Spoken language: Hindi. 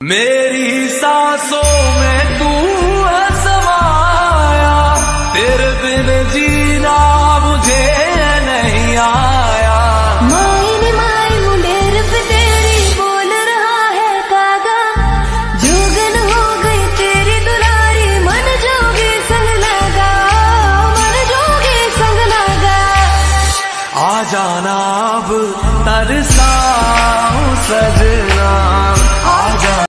मेरी सांसों में तू है समाया, तेरे बिन जीना मुझे नहीं आया। माइन माइन मुंडेर पे तेरी बोल रहा है कागा, जोगन हो गई तेरी दुलारी, मन जोगे संग लगा, मन जोगे संग लगा। आ जाना अब तरसाऊं सजना।